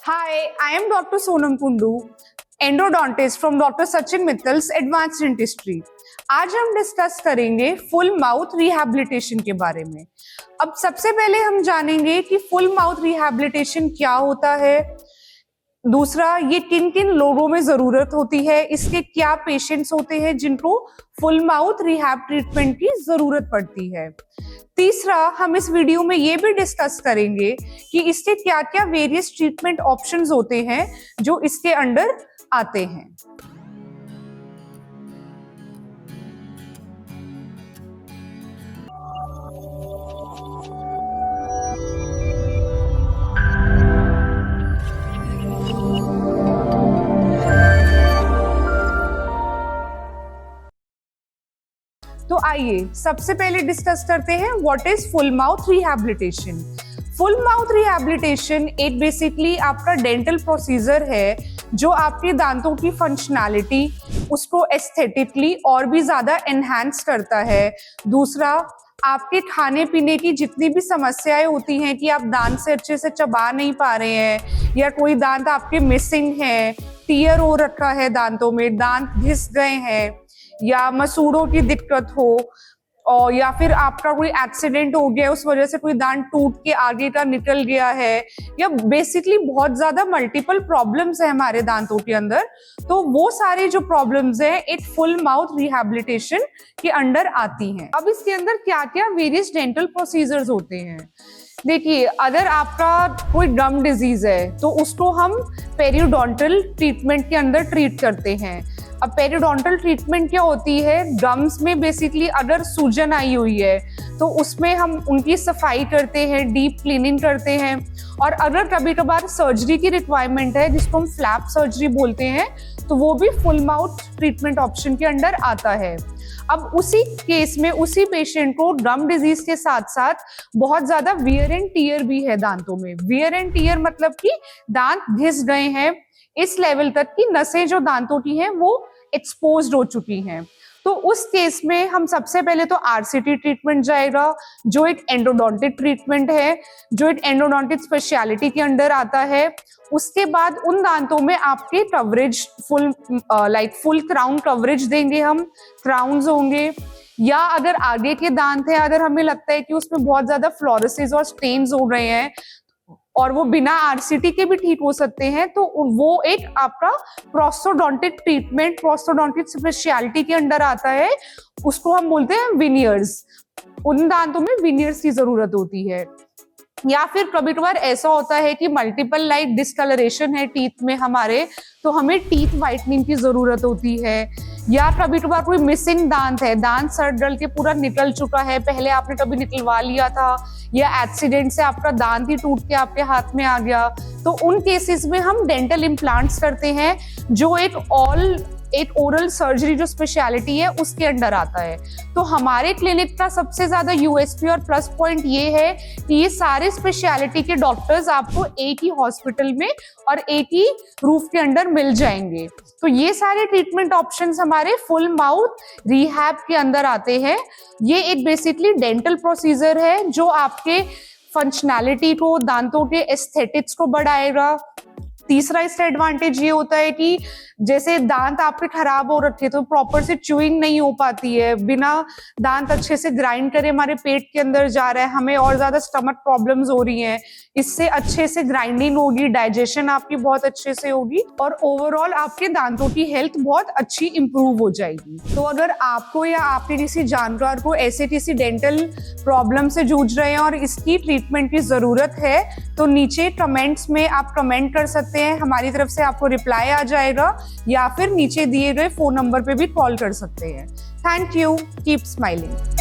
Hi, I am Dr. Sonam Kundu, endodontist from Dr. Sachin Mittal's Advanced Dentistry. आज हम discuss करेंगे full mouth rehabilitation के बारे में। अब सबसे पहले हम जानेंगे कि फुल माउथ रिहैबिलिटेशन क्या होता है, दूसरा ये किन किन लोगों में जरूरत होती है, इसके क्या पेशेंट्स होते हैं जिनको फुल माउथ रिहैब ट्रीटमेंट की जरूरत पड़ती है। तीसरा, हम इस वीडियो में ये भी डिस्कस करेंगे कि इसके क्या क्या वेरियस ट्रीटमेंट ऑप्शंस होते हैं जो इसके अंडर आते हैं। तो आइए सबसे पहले डिस्कस करते हैं what is full mouth rehabilitation. Full mouth rehabilitation एक बेसिकली आपका डेंटल प्रोसीजर है जो आपके दांतों की फंक्शनैलिटी उसको एस्थेटिकली और भी ज्यादा एनहांस करता है। दूसरा, आपके खाने पीने की जितनी भी समस्याएं होती हैं कि आप दांत से अच्छे से चबा नहीं पा रहे हैं या कोई दांत आपके मिसिंग है, टीयर हो रखा है दांतों में, दांत घिस गए हैं या मसूड़ों की दिक्कत हो, और या फिर आपका कोई एक्सीडेंट हो गया उस वजह से कोई दांत टूट के आगे का निकल गया है, या बेसिकली बहुत ज्यादा मल्टीपल प्रॉब्लम्स है हमारे दांतों के अंदर, तो वो सारे जो प्रॉब्लम्स हैं एक फुल माउथ रिहैबिलिटेशन के अंडर आती हैं। अब इसके अंदर क्या क्या वेरियस डेंटल प्रोसीजर्स होते हैं। देखिए, अगर आपका कोई गम डिजीज है तो उसको हम पेरियोडोंटल ट्रीटमेंट के अंदर ट्रीट करते हैं। अब पेरियोडोंटल ट्रीटमेंट क्या होती है, गम्स में बेसिकली अगर सूजन आई हुई है तो उसमें हम उनकी सफाई करते हैं, डीप क्लीनिंग करते हैं, और अगर कभी कभार सर्जरी की रिक्वायरमेंट है जिसको हम फ्लैप सर्जरी बोलते हैं तो वो भी फुल माउथ ट्रीटमेंट ऑप्शन के अंडर आता है। अब उसी केस में उसी पेशेंट को गम डिजीज के साथ साथ बहुत ज्यादा वियर एंड टियर भी है दांतों में। वियर एंड टियर मतलब कि दांत घिस गए हैं इस लेवल तक कि नसें जो दांतों की हैं वो एक्सपोज्ड हो चुकी हैं। तो उस केस में हम सबसे पहले तो आरसीटी ट्रीटमेंट जाएगा जो एक एंडोडोंटिक ट्रीटमेंट है, जो एक एंडोडोंटिक स्पेशलिटी के अंडर आता है। उसके बाद उन दांतों में आपके कवरेज फुल क्राउन कवरेज देंगे हम, क्राउन्स होंगे, या अगर आगे के दांत है, अगर हमें लगता है कि उसमें बहुत ज्यादा फ्लोरेसेस और स्टेन्स हो रहे हैं और वो बिना आरसीटी के भी ठीक हो सकते हैं, तो वो एक आपका प्रोस्थोडोंटिक ट्रीटमेंट, प्रोस्थोडोंटिक स्पेशलिटी के अंडर आता है। उसको हम बोलते हैं विनियर्स। उन दांतों में विनियर्स की जरूरत होती है। या फिर कभी कभार ऐसा होता है कि मल्टीपल लाइट डिस्कलरेशन है टीथ में हमारे, तो हमें टीथ व्हाइटनिंग की जरूरत होती है। या कभी कभार कोई मिसिंग दांत है, दांत सड़ गल के पूरा निकल चुका है, पहले आपने कभी निकलवा लिया था या एक्सीडेंट से आपका दांत ही टूट के आपके हाथ में आ गया, तो उन केसेस में हम डेंटल इम्प्लांट्स करते हैं जो एक ओरल सर्जरी जो स्पेशलिटी है उसके अंडर आता है। तो हमारे क्लिनिक का सबसे ज्यादा यूएसपी और प्लस पॉइंट ये है कि ये सारे स्पेशलिटी के डॉक्टर्स आपको एक ही हॉस्पिटल में और एक ही रूफ के अंडर मिल जाएंगे। तो ये सारे ट्रीटमेंट ऑप्शंस हमारे फुल माउथ रिहैब के अंदर आते हैं। ये एक बेसिकली डेंटल प्रोसीजर है जो आपके फंक्शनैलिटी को, दांतों के एस्थेटिक्स को बढ़ाएगा। तीसरा इसका एडवांटेज ये होता है कि जैसे दांत आपके खराब हो रखे तो प्रॉपर से च्यूइंग नहीं हो पाती है, बिना दांत अच्छे से ग्राइंड करे हमारे पेट के अंदर जा रहा है, हमें और ज्यादा स्टमक प्रॉब्लम्स हो रही हैं, इससे अच्छे से ग्राइंडिंग होगी, डाइजेशन आपकी बहुत अच्छे से होगी और ओवरऑल आपके दांतों की हेल्थ बहुत अच्छी इंप्रूव हो जाएगी। तो अगर आपको या आपके किसी जानकार को ऐसे किसी डेंटल प्रॉब्लम से जूझ रहे हैं और इसकी ट्रीटमेंट की जरूरत है तो नीचे कमेंट्स में आप कमेंट कर सकते हैं, हमारी तरफ से आपको रिप्लाई आ जाएगा, या फिर नीचे दिए गए फोन नंबर पे भी कॉल कर सकते हैं। Thank you, keep smiling.